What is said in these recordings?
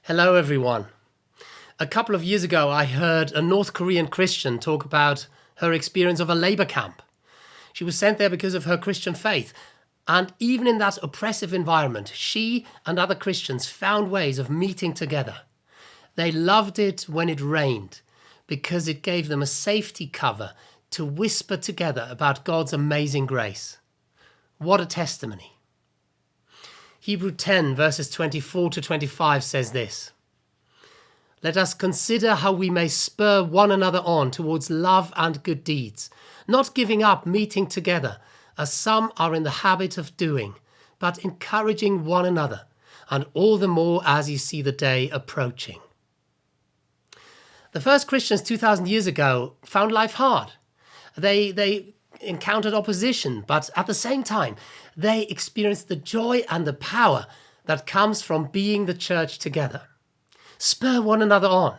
Hello everyone. A couple of years ago I heard a North Korean Christian talk about her experience of a labor camp. She was sent there because of her Christian faith, and even in that oppressive environment, she and other Christians found ways of meeting together. They loved it when it rained because it gave them a safety cover to whisper together about God's amazing grace. What a testimony. Hebrews 10 verses 24 to 25 says this: "Let us consider how we may spur one another on towards love and good deeds, not giving up meeting together, as some are in the habit of doing, but encouraging one another, and all the more as you see the day approaching." The first Christians 2,000 years ago found life hard. They encountered opposition, but at the same time, they experienced the joy and the power that comes from being the church together. Spur one another on.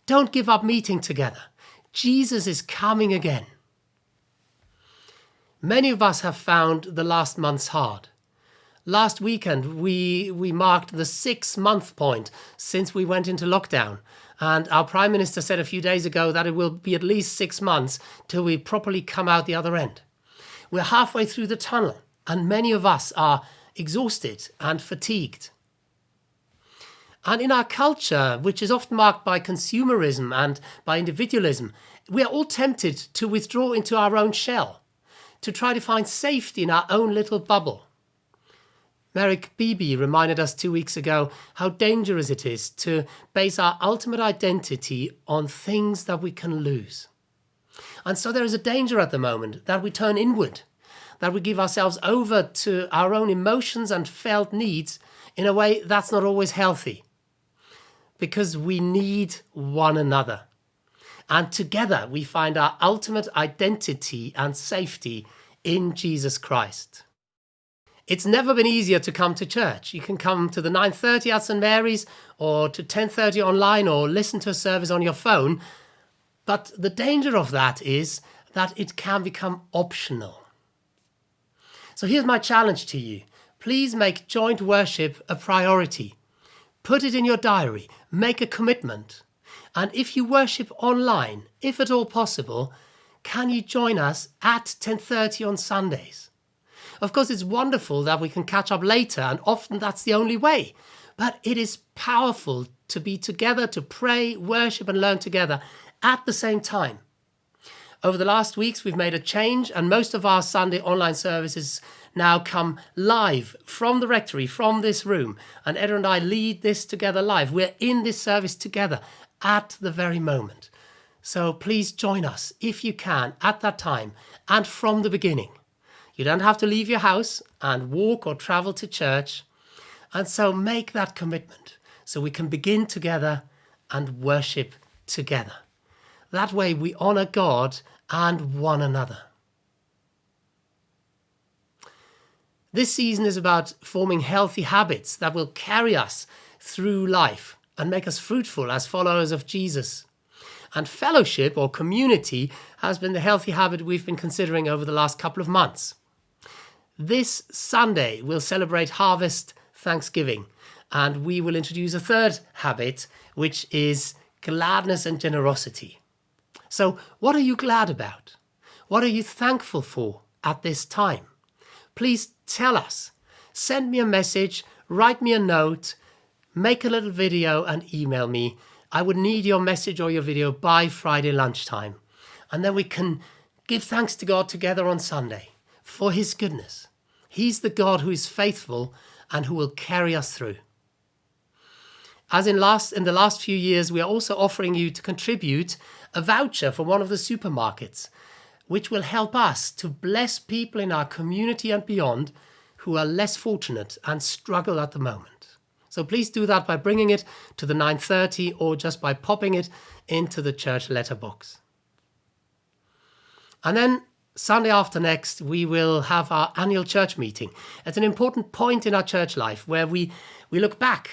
Don't give up meeting together. Jesus is coming again. Many of us have found the last months hard. Last weekend, we marked the 6-month point since we went into lockdown. And our Prime Minister said a few days ago that it will be at least 6 months till we properly come out the other end. We're halfway through the tunnel, and many of us are exhausted and fatigued. And in our culture, which is often marked by consumerism and by individualism, we are all tempted to withdraw into our own shell, to try to find safety in our own little bubble. Merrick Beebe reminded us 2 weeks ago how dangerous it is to base our ultimate identity on things that we can lose. And so there is a danger at the moment that we turn inward, that we give ourselves over to our own emotions and felt needs in a way that's not always healthy. Because we need one another. And together we find our ultimate identity and safety in Jesus Christ. It's never been easier to come to church. You can come to the 9:30 at St. Mary's or to 10:30 online or listen to a service on your phone. But the danger of that is that it can become optional. So here's my challenge to you. Please make joint worship a priority. Put it in your diary. Make a commitment. And if you worship online, if at all possible, can you join us at 10:30 on Sundays? Of course, it's wonderful that we can catch up later, and often that's the only way. But it is powerful to be together, to pray, worship, and learn together at the same time. Over the last weeks, we've made a change, and most of our Sunday online services now come live from the rectory, from this room. And Ed and I lead this together live. We're in this service together at the very moment. So please join us, if you can, at that time and from the beginning. You don't have to leave your house and walk or travel to church. And so make that commitment so we can begin together and worship together. That way we honor God and one another. This season is about forming healthy habits that will carry us through life and make us fruitful as followers of Jesus. And fellowship or community has been the healthy habit we've been considering over the last couple of months. This Sunday, we'll celebrate Harvest Thanksgiving, and we will introduce a third habit, which is gladness and generosity. So, what are you glad about? What are you thankful for at this time? Please tell us. Send me a message, write me a note, make a little video and email me. I would need your message or your video by Friday lunchtime. And then we can give thanks to God together on Sunday for his goodness. He's the God who is faithful and who will carry us through. As in the last few years, we are also offering you to contribute a voucher for one of the supermarkets, which will help us to bless people in our community and beyond who are less fortunate and struggle at the moment. So please do that by bringing it to the 9:30 or just by popping it into the church letterbox. And then Sunday after next, we will have our annual church meeting. It's an important point in our church life where we look back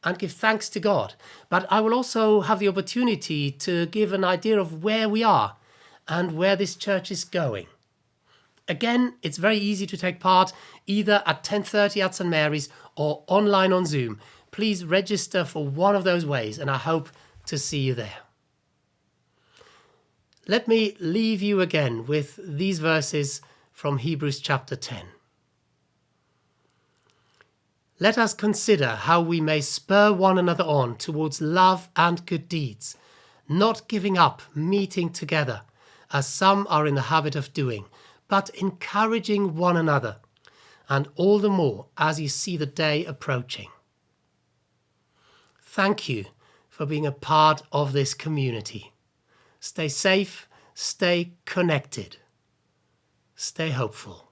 and give thanks to God. But I will also have the opportunity to give an idea of where we are and where this church is going. Again, it's very easy to take part either at 10:30 at St. Mary's or online on Zoom. please register for one of those ways, and I hope to see you there. Let me leave you again with these verses from Hebrews chapter 10. Let us consider how we may spur one another on towards love and good deeds, not giving up meeting together, as some are in the habit of doing, but encouraging one another, and all the more as you see the day approaching. Thank you for being a part of this community. Stay safe, stay connected, stay hopeful.